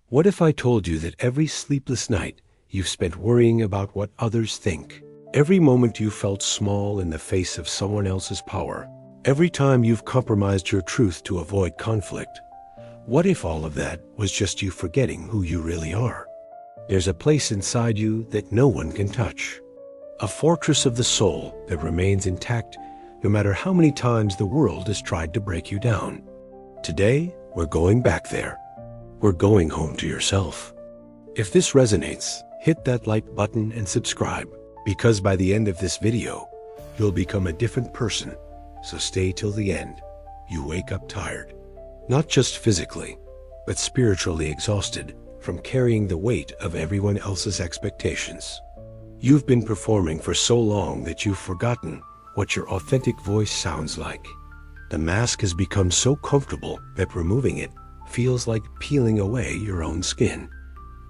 What if I told you that every sleepless night you've spent worrying about what others think? Every moment you felt small in the face of someone else's power? Every time you've compromised your truth to avoid conflict? What if all of that was just you forgetting who you really are? There's a place inside you that no one can touch. A fortress of the soul that remains intact no matter how many times the world has tried to break you down. Today, we're going back there. We're going home to yourself. If this resonates, hit that like button and subscribe, because by the end of this video, you'll become a different person. So stay till the end. You wake up tired, not just physically, but spiritually exhausted from carrying the weight of everyone else's expectations. You've been performing for so long that you've forgotten what your authentic voice sounds like. The mask has become so comfortable that removing it feels like peeling away your own skin.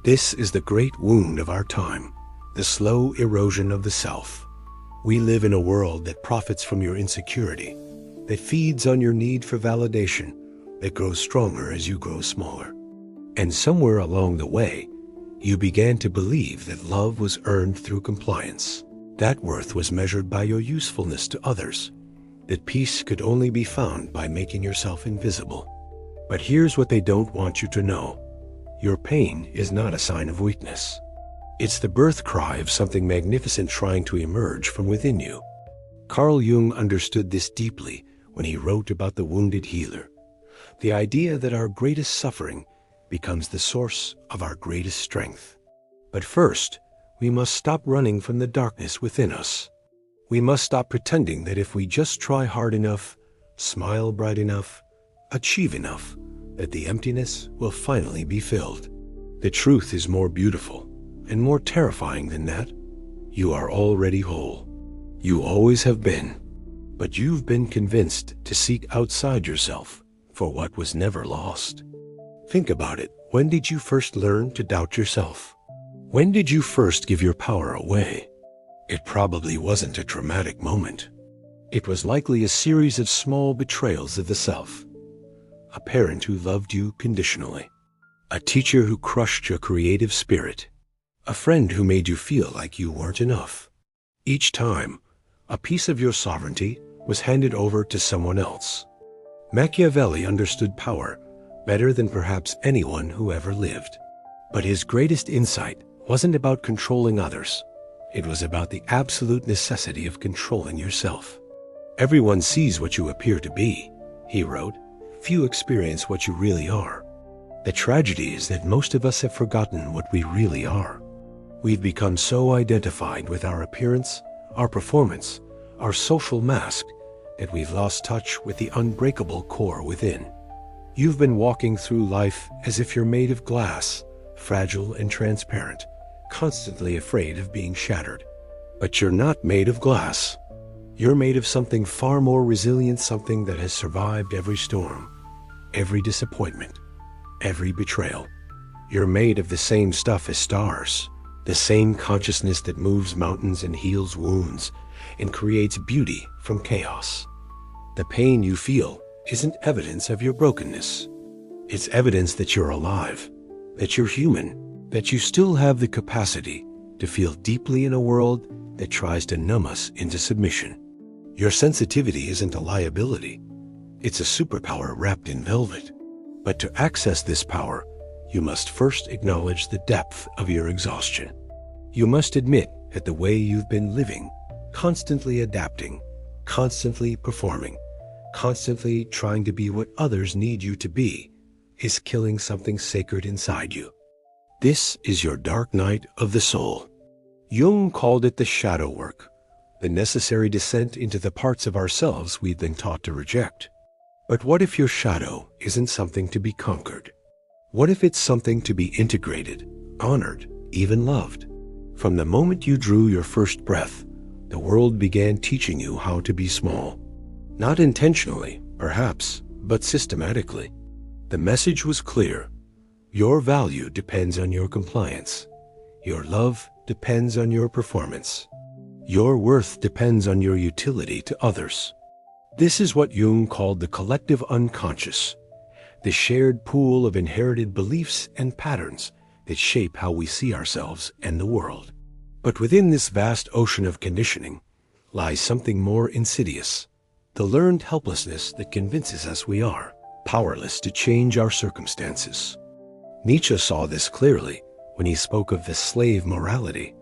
This is the great wound of our time, the slow erosion of the self. We live in a world that profits from your insecurity, that feeds on your need for validation, that grows stronger as you grow smaller. And somewhere along the way, you began to believe that love was earned through compliance, that worth was measured by your usefulness to others, that peace could only be found by making yourself invisible. But here's what they don't want you to know. Your pain is not a sign of weakness. It's the birth cry of something magnificent trying to emerge from within you. Carl Jung understood this deeply when he wrote about the wounded healer. The idea that our greatest suffering becomes the source of our greatest strength. But first, we must stop running from the darkness within us. We must stop pretending that if we just try hard enough, smile bright enough, achieve enough, that the emptiness will finally be filled. The truth is more beautiful and more terrifying than that. You are already whole. You always have been. But you've been convinced to seek outside yourself for what was never lost. Think about it. When did you first learn to doubt yourself? When did you first give your power away? It probably wasn't a dramatic moment. It was likely a series of small betrayals of the self. A parent who loved you conditionally. A teacher who crushed your creative spirit. A friend who made you feel like you weren't enough. Each time, a piece of your sovereignty was handed over to someone else. Machiavelli understood power better than perhaps anyone who ever lived. But his greatest insight wasn't about controlling others. It was about the absolute necessity of controlling yourself. Everyone sees what you appear to be, he wrote. Few experience what you really are. The tragedy is that most of us have forgotten what we really are. We've become so identified with our appearance, our performance, our social mask, that we've lost touch with the unbreakable core within. You've been walking through life as if you're made of glass, fragile and transparent, constantly afraid of being shattered. But you're not made of glass. You're made of something far more resilient, something that has survived every storm, every disappointment, every betrayal. You're made of the same stuff as stars, the same consciousness that moves mountains and heals wounds and creates beauty from chaos. The pain you feel isn't evidence of your brokenness. It's evidence that you're alive, that you're human, that you still have the capacity to feel deeply in a world that tries to numb us into submission. Your sensitivity isn't a liability. It's a superpower wrapped in velvet. But to access this power, you must first acknowledge the depth of your exhaustion. You must admit that the way you've been living, constantly adapting, constantly performing, constantly trying to be what others need you to be, is killing something sacred inside you. This is your dark night of the soul. Jung called it the shadow work, the necessary descent into the parts of ourselves we've been taught to reject. But what if your shadow isn't something to be conquered? What if it's something to be integrated, honored, even loved? From the moment you drew your first breath, the world began teaching you how to be small. Not intentionally, perhaps, but systematically. The message was clear. Your value depends on your compliance. Your love depends on your performance. Your worth depends on your utility to others. This is what Jung called the collective unconscious, the shared pool of inherited beliefs and patterns that shape how we see ourselves and the world. But within this vast ocean of conditioning lies something more insidious, the learned helplessness that convinces us we are powerless to change our circumstances. Nietzsche saw this clearly when he spoke of the slave morality,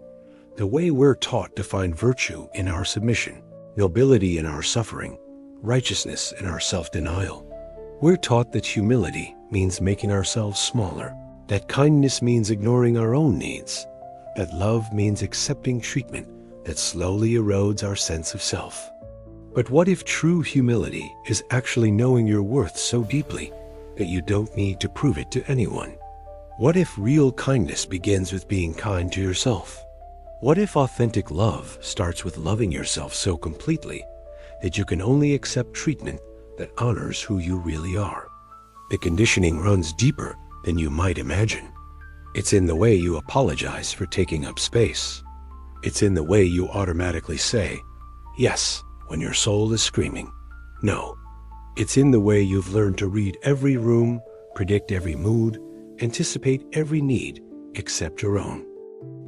the way we're taught to find virtue in our submission, nobility in our suffering, righteousness in our self-denial. We're taught that humility means making ourselves smaller, that kindness means ignoring our own needs, that love means accepting treatment that slowly erodes our sense of self. But what if true humility is actually knowing your worth so deeply that you don't need to prove it to anyone? What if real kindness begins with being kind to yourself? What if authentic love starts with loving yourself so completely that you can only accept treatment that honors who you really are? The conditioning runs deeper than you might imagine. It's in the way you apologize for taking up space. It's in the way you automatically say yes when your soul is screaming no. It's in the way you've learned to read every room, predict every mood, anticipate every need except your own.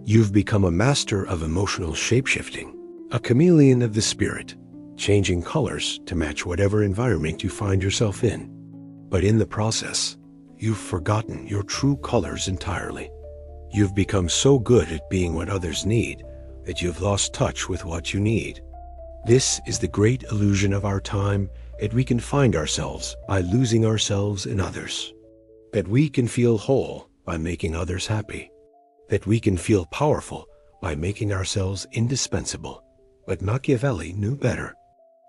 You've become a master of emotional shapeshifting, a chameleon of the spirit, changing colors to match whatever environment you find yourself in. But in the process, you've forgotten your true colors entirely. You've become so good at being what others need that you've lost touch with what you need. This is the great illusion of our time, that we can find ourselves by losing ourselves in others. That we can feel whole by making others happy. That we can feel powerful by making ourselves indispensable. But Machiavelli knew better.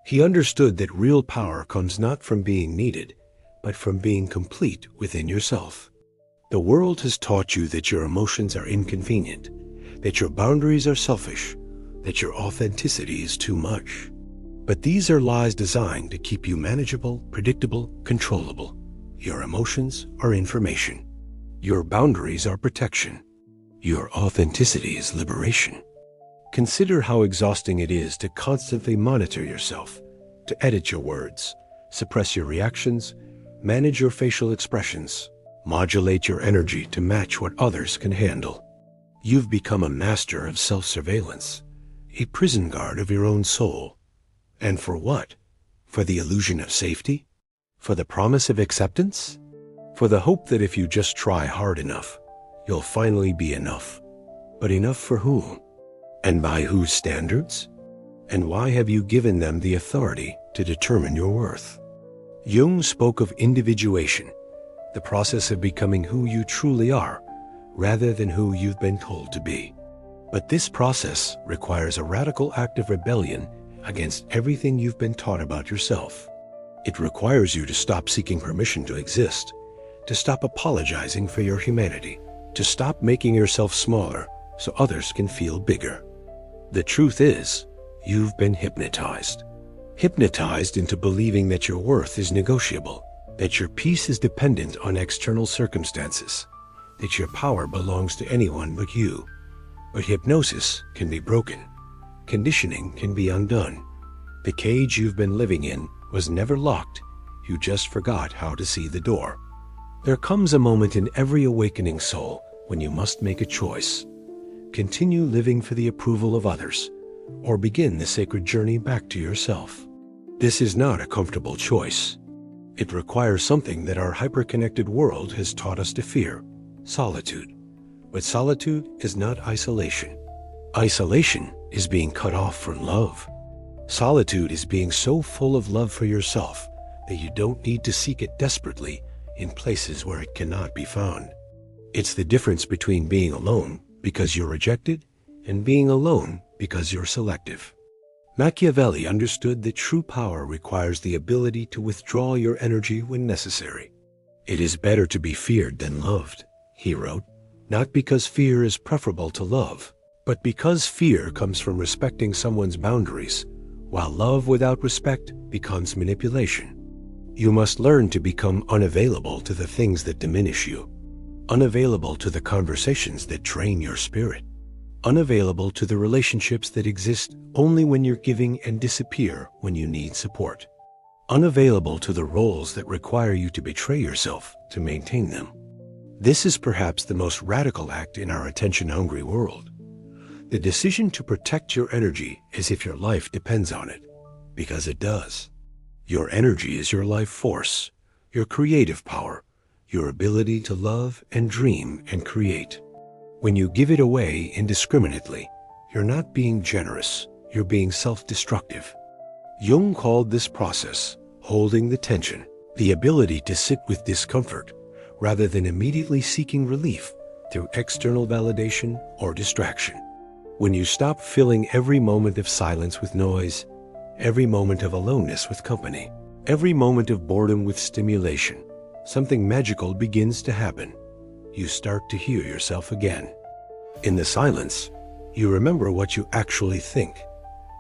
He understood that real power comes not from being needed, but from being complete within yourself. The world has taught you that your emotions are inconvenient, that your boundaries are selfish, that your authenticity is too much. But these are lies designed to keep you manageable, predictable, controllable. Your emotions are information. Your boundaries are protection. Your authenticity is liberation. Consider how exhausting it is to constantly monitor yourself, to edit your words, suppress your reactions, manage your facial expressions, modulate your energy to match what others can handle. You've become a master of self-surveillance, a prison guard of your own soul. And for what? For the illusion of safety? For the promise of acceptance? For the hope that if you just try hard enough, you'll finally be enough. But enough for whom? And by whose standards? And why have you given them the authority to determine your worth? Jung spoke of individuation, the process of becoming who you truly are, rather than who you've been told to be. But this process requires a radical act of rebellion against everything you've been taught about yourself. It requires you to stop seeking permission to exist, to stop apologizing for your humanity, to stop making yourself smaller so others can feel bigger. The truth is, you've been hypnotized. Hypnotized into believing that your worth is negotiable, that your peace is dependent on external circumstances, that your power belongs to anyone but you. But hypnosis can be broken. Conditioning can be undone. The cage you've been living in was never locked. You just forgot how to see the door. There comes a moment in every awakening soul when you must make a choice. Continue living for the approval of others, or begin the sacred journey back to yourself. This is not a comfortable choice. It requires something that our hyper-connected world has taught us to fear: solitude. But solitude is not isolation. Isolation is being cut off from love. Solitude is being so full of love for yourself that you don't need to seek it desperately in places where it cannot be found. It's the difference between being alone because you're rejected and being alone because you're selective. Machiavelli understood that true power requires the ability to withdraw your energy when necessary. It is better to be feared than loved, he wrote. Not because fear is preferable to love, but because fear comes from respecting someone's boundaries, while love without respect becomes manipulation. You must learn to become unavailable to the things that diminish you, unavailable to the conversations that drain your spirit, unavailable to the relationships that exist only when you're giving and disappear when you need support, unavailable to the roles that require you to betray yourself to maintain them. This is perhaps the most radical act in our attention-hungry world. The decision to protect your energy as if your life depends on it, because it does. Your energy is your life force, your creative power, your ability to love and dream and create. When you give it away indiscriminately, you're not being generous, you're being self-destructive. Jung called this process holding the tension, the ability to sit with discomfort, rather than immediately seeking relief through external validation or distraction. When you stop filling every moment of silence with noise, every moment of aloneness with company, every moment of boredom with stimulation, something magical begins to happen. You start to hear yourself again. In the silence, you remember what you actually think,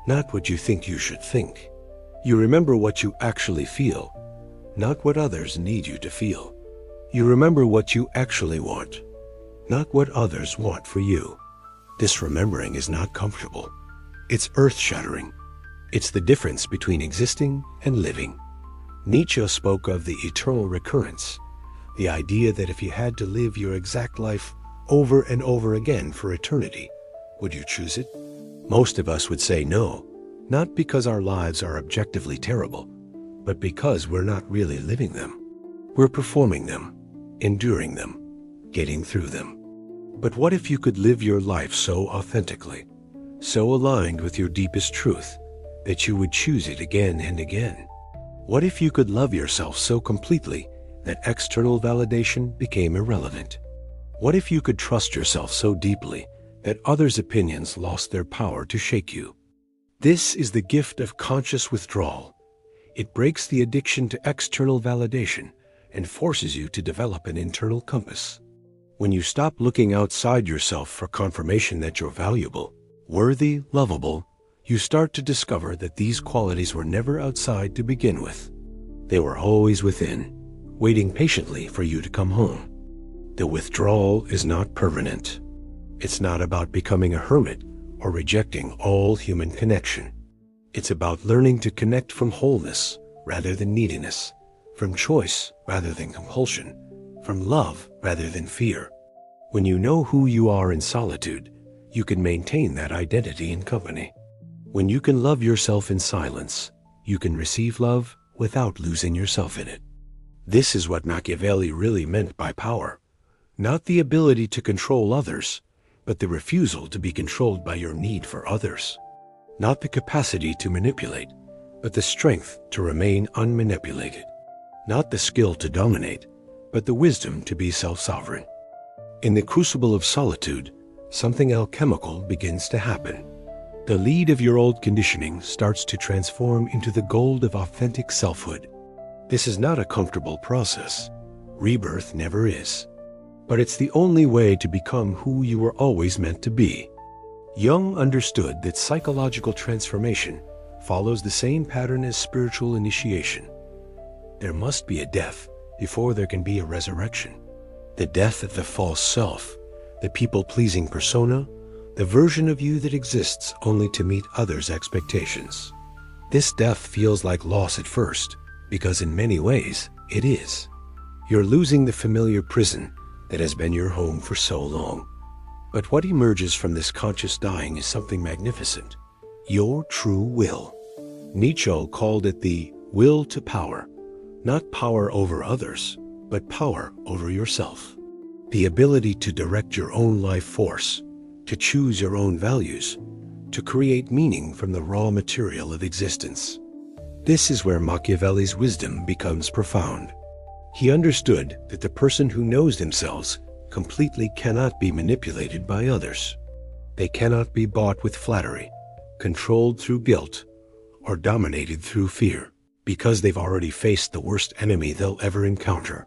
not what you think you should think. You remember what you actually feel, not what others need you to feel. You remember what you actually want, not what others want for you. This remembering is not comfortable. It's earth-shattering. It's the difference between existing and living. Nietzsche spoke of the eternal recurrence, the idea that if you had to live your exact life over and over again for eternity, would you choose it? Most of us would say no, not because our lives are objectively terrible, but because we're not really living them. We're performing them, enduring them, getting through them. But what if you could live your life so authentically, so aligned with your deepest truth, that you would choose it again and again? What if you could love yourself so completely that external validation became irrelevant? What if you could trust yourself so deeply that others' opinions lost their power to shake you? This is the gift of conscious withdrawal. It breaks the addiction to external validation and forces you to develop an internal compass. When you stop looking outside yourself for confirmation that you're valuable, worthy, lovable, you start to discover that these qualities were never outside to begin with. They were always within, waiting patiently for you to come home. The withdrawal is not permanent. It's not about becoming a hermit or rejecting all human connection. It's about learning to connect from wholeness rather than neediness, from choice rather than compulsion, from love rather than fear. When you know who you are in solitude, you can maintain that identity in company. When you can love yourself in silence, you can receive love without losing yourself in it. This is what Machiavelli really meant by power. Not the ability to control others, but the refusal to be controlled by your need for others. Not the capacity to manipulate, but the strength to remain unmanipulated. Not the skill to dominate, but the wisdom to be self-sovereign. In the crucible of solitude, something alchemical begins to happen. The lead of your old conditioning starts to transform into the gold of authentic selfhood. This is not a comfortable process. Rebirth never is. But it's the only way to become who you were always meant to be. Jung understood that psychological transformation follows the same pattern as spiritual initiation. There must be a death before there can be a resurrection. The death of the false self, the people-pleasing persona, the version of you that exists only to meet others' expectations. This death feels like loss at first, because in many ways, it is. You're losing the familiar prison that has been your home for so long. But what emerges from this conscious dying is something magnificent. Your true will. Nietzsche called it the will to power, not power over others, but power over yourself. The ability to direct your own life force, to choose your own values, to create meaning from the raw material of existence. This is where Machiavelli's wisdom becomes profound. He understood that the person who knows themselves completely cannot be manipulated by others. They cannot be bought with flattery, controlled through guilt, or dominated through fear, because they've already faced the worst enemy they'll ever encounter,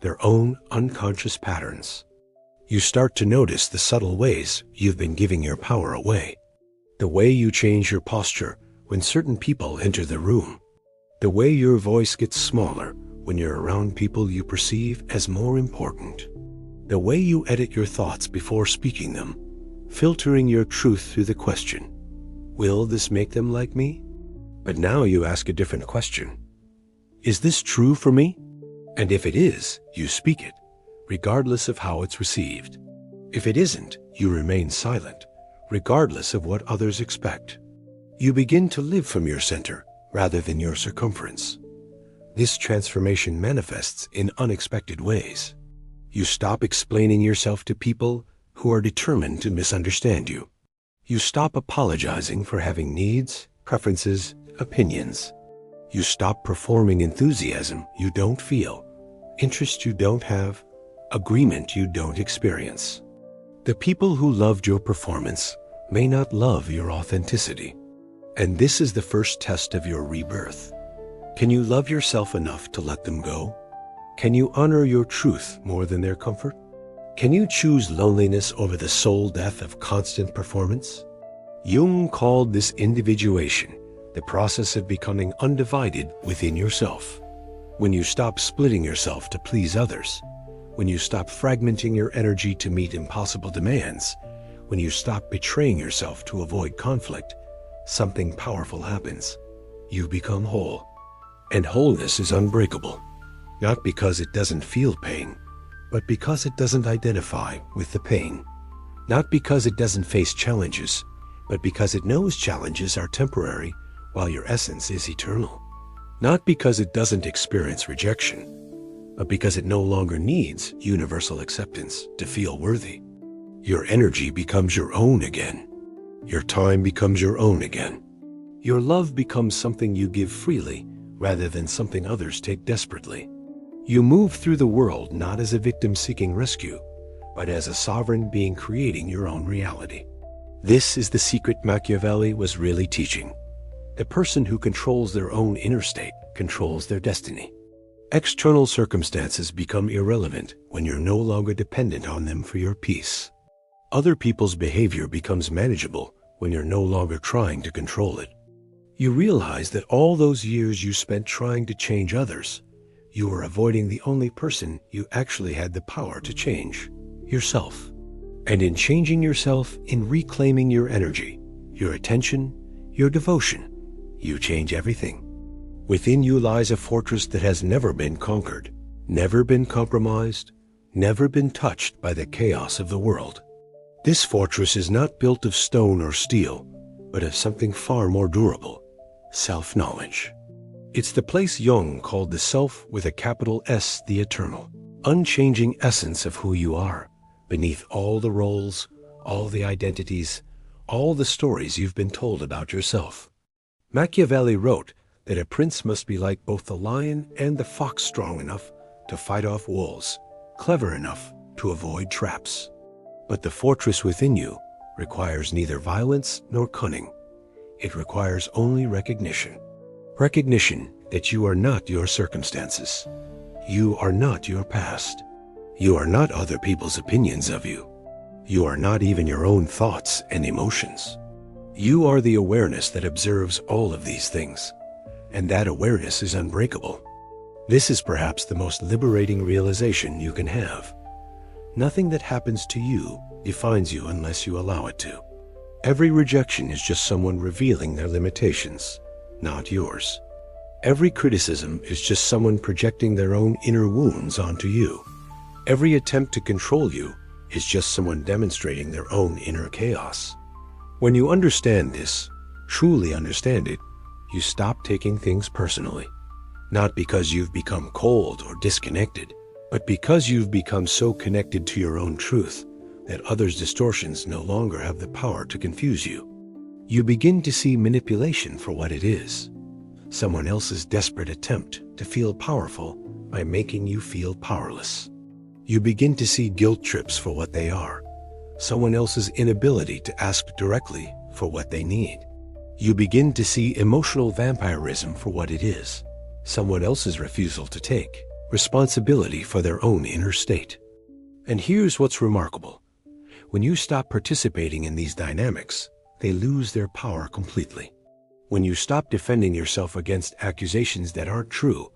their own unconscious patterns. You start to notice the subtle ways you've been giving your power away. The way you change your posture when certain people enter the room. The way your voice gets smaller when you're around people you perceive as more important. The way you edit your thoughts before speaking them, filtering your truth through the question, will this make them like me? But now you ask a different question. Is this true for me? And if it is, you speak it, regardless of how it's received. If it isn't, you remain silent, regardless of what others expect. You begin to live from your center rather than your circumference. This transformation manifests in unexpected ways. You stop explaining yourself to people who are determined to misunderstand you. You stop apologizing for having needs, preferences, opinions. You stop performing enthusiasm you don't feel, interest you don't have, agreement you don't experience. The people who loved your performance may not love your authenticity. And this is the first test of your rebirth. Can you love yourself enough to let them go? Can you honor your truth more than their comfort? Can you choose loneliness over the soul death of constant performance? Jung called this individuation, the process of becoming undivided within yourself. When you stop splitting yourself to please others, when you stop fragmenting your energy to meet impossible demands, when you stop betraying yourself to avoid conflict, something powerful happens. You become whole. And wholeness is unbreakable, not because it doesn't feel pain, but because it doesn't identify with the pain. Not because it doesn't face challenges, but because it knows challenges are temporary while your essence is eternal. Not because it doesn't experience rejection, but because it no longer needs universal acceptance to feel worthy. Your energy becomes your own again. Your time becomes your own again. Your love becomes something you give freely rather than something others take desperately. You move through the world not as a victim seeking rescue, but as a sovereign being creating your own reality. This is the secret Machiavelli was really teaching. The person who controls their own inner state controls their destiny. External circumstances become irrelevant when you're no longer dependent on them for your peace. Other people's behavior becomes manageable when you're no longer trying to control it. You realize that all those years you spent trying to change others, you were avoiding the only person you actually had the power to change, yourself. And in changing yourself, in reclaiming your energy, your attention, your devotion, you change everything. Within you lies a fortress that has never been conquered, never been compromised, never been touched by the chaos of the world. This fortress is not built of stone or steel, but of something far more durable, self-knowledge. It's the place Jung called the self with a capital S, the eternal, unchanging essence of who you are, beneath all the roles, all the identities, all the stories you've been told about yourself. Machiavelli wrote that a prince must be like both the lion and the fox, strong enough to fight off wolves, clever enough to avoid traps. But the fortress within you requires neither violence nor cunning. It requires only recognition. Recognition that you are not your circumstances. You are not your past. You are not other people's opinions of you. You are not even your own thoughts and emotions. You are the awareness that observes all of these things, and that awareness is unbreakable. This is perhaps the most liberating realization you can have. Nothing that happens to you defines you unless you allow it to. Every rejection is just someone revealing their limitations, not yours. Every criticism is just someone projecting their own inner wounds onto you. Every attempt to control you is just someone demonstrating their own inner chaos. When you understand this, truly understand it, you stop taking things personally. Not because you've become cold or disconnected, but because you've become so connected to your own truth that others' distortions no longer have the power to confuse you. You begin to see manipulation for what it is. Someone else's desperate attempt to feel powerful by making you feel powerless. You begin to see guilt trips for what they are. Someone else's inability to ask directly for what they need. You begin to see emotional vampirism for what it is. Someone else's refusal to take responsibility for their own inner state. And here's what's remarkable. When you stop participating in these dynamics, they lose their power completely. When you stop defending yourself against accusations that aren't true,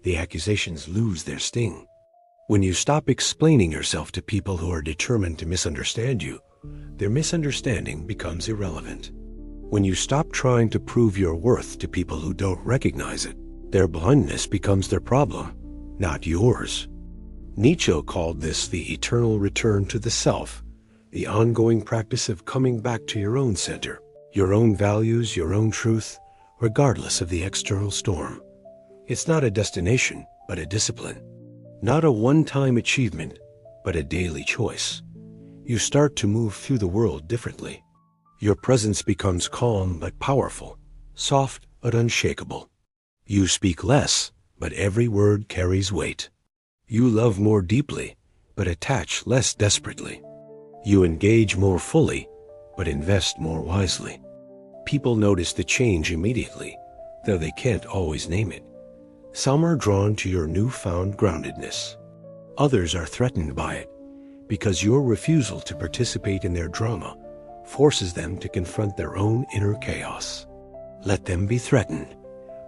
the accusations lose their sting. When you stop explaining yourself to people who are determined to misunderstand you, their misunderstanding becomes irrelevant. When you stop trying to prove your worth to people who don't recognize it, Their blindness becomes their problem, not yours. Nietzsche called this the eternal return to the self, the ongoing practice of coming back to your own center, your own values, your own truth, regardless of the external storm. It's not a destination, but a discipline. Not a one-time achievement, but a daily choice. You start to move through the world differently. Your presence becomes calm but powerful, soft but unshakable. You speak less, but every word carries weight. You love more deeply, but attach less desperately. You engage more fully, but invest more wisely. People notice the change immediately, though they can't always name it. Some are drawn to your newfound groundedness. Others are threatened by it, because your refusal to participate in their drama forces them to confront their own inner chaos. Let them be threatened.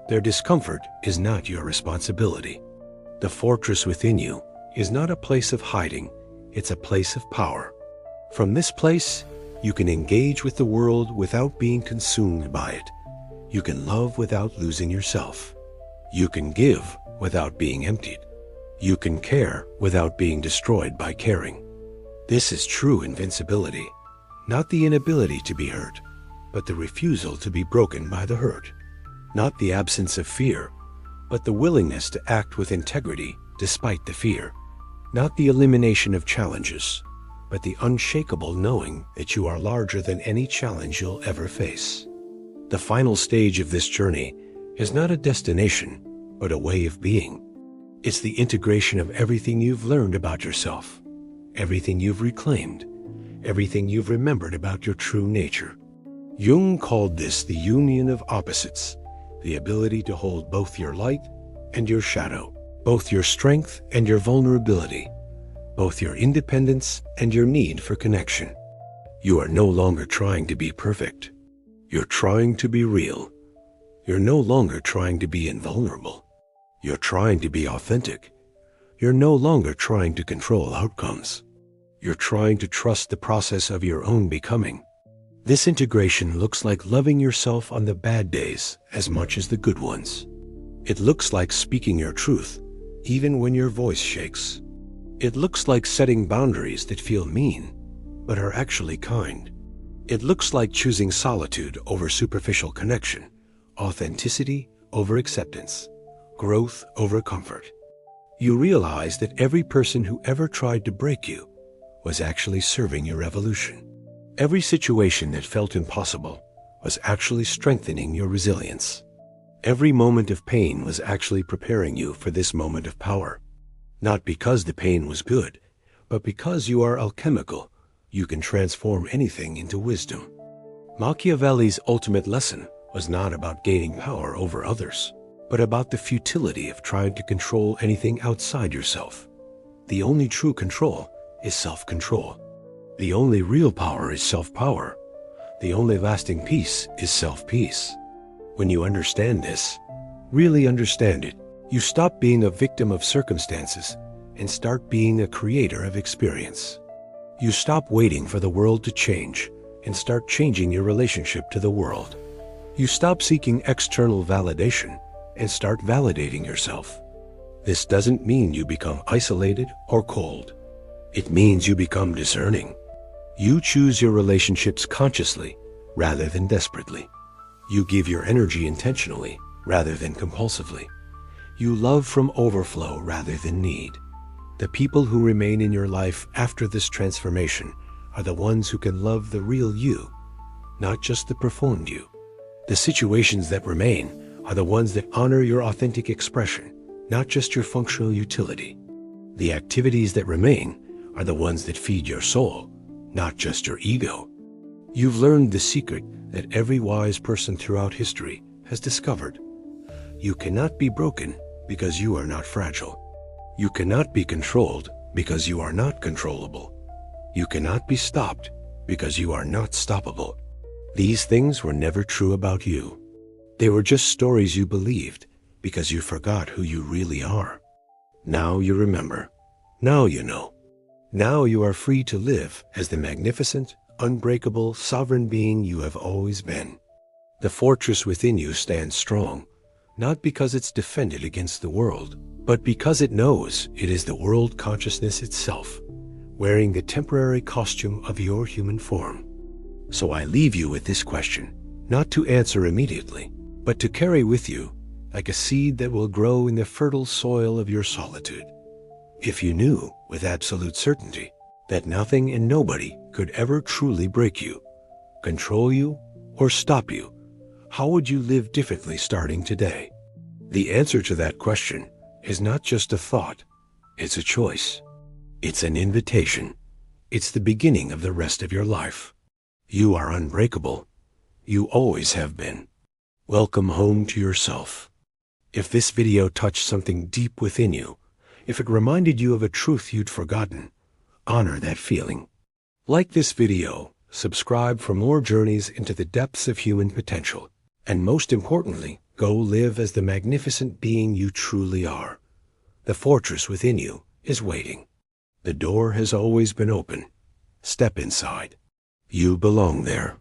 Their discomfort is not your responsibility. The fortress within you is not a place of hiding, it's a place of power. From this place, you can engage with the world without being consumed by it. You can love without losing yourself. You can give without being emptied. You can care without being destroyed by caring. This is true invincibility, not the inability to be hurt, but the refusal to be broken by the hurt. Not the absence of fear, but the willingness to act with integrity despite the fear. Not the elimination of challenges, but the unshakable knowing that you are larger than any challenge you'll ever face. The final stage of this journey is not a destination, but a way of being. It's the integration of everything you've learned about yourself, everything you've reclaimed, everything you've remembered about your true nature. Jung called this the union of opposites, the ability to hold both your light and your shadow, both your strength and your vulnerability, both your independence and your need for connection. You are no longer trying to be perfect. You're trying to be real. You're no longer trying to be invulnerable. You're trying to be authentic. You're no longer trying to control outcomes. You're trying to trust the process of your own becoming. This integration looks like loving yourself on the bad days as much as the good ones. It looks like speaking your truth, even when your voice shakes. It looks like setting boundaries that feel mean, but are actually kind. It looks like choosing solitude over superficial connection, authenticity over acceptance, growth over comfort. You realize that every person who ever tried to break you was actually serving your evolution. Every situation that felt impossible was actually strengthening your resilience. Every moment of pain was actually preparing you for this moment of power. Not because the pain was good, but because you are alchemical, you can transform anything into wisdom. Machiavelli's ultimate lesson was not about gaining power over others, but about the futility of trying to control anything outside yourself. The only true control is self-control. The only real power is self-power. The only lasting peace is self-peace. When you understand this, really understand it, you stop being a victim of circumstances and start being a creator of experience. You stop waiting for the world to change and start changing your relationship to the world. You stop seeking external validation and start validating yourself. This doesn't mean you become isolated or cold. It means you become discerning. You choose your relationships consciously rather than desperately. You give your energy intentionally rather than compulsively. You love from overflow rather than need. The people who remain in your life after this transformation are the ones who can love the real you, not just the performed you. The situations that remain are the ones that honor your authentic expression, not just your functional utility. The activities that remain are the ones that feed your soul, not just your ego. You've learned the secret that every wise person throughout history has discovered. You cannot be broken because you are not fragile. You cannot be controlled because you are not controllable. You cannot be stopped because you are not stoppable. These things were never true about you. They were just stories you believed because you forgot who you really are. Now you remember. Now you know. Now you are free to live as the magnificent, unbreakable, sovereign being you have always been. The fortress within you stands strong, not because it's defended against the world, but because it knows it is the world consciousness itself, wearing the temporary costume of your human form. So I leave you with this question, not to answer immediately, but to carry with you like a seed that will grow in the fertile soil of your solitude. If you knew with absolute certainty that nothing and nobody could ever truly break you, control you, or stop you, how would you live differently starting today? The answer to that question is not just a thought, it's a choice. It's an invitation. It's the beginning of the rest of your life. You are unbreakable. You always have been. Welcome home to yourself. If this video touched something deep within you, if it reminded you of a truth you'd forgotten, honor that feeling. Like this video, subscribe for more journeys into the depths of human potential, and most importantly, go live as the magnificent being you truly are. The fortress within you is waiting. The door has always been open. Step inside. You belong there.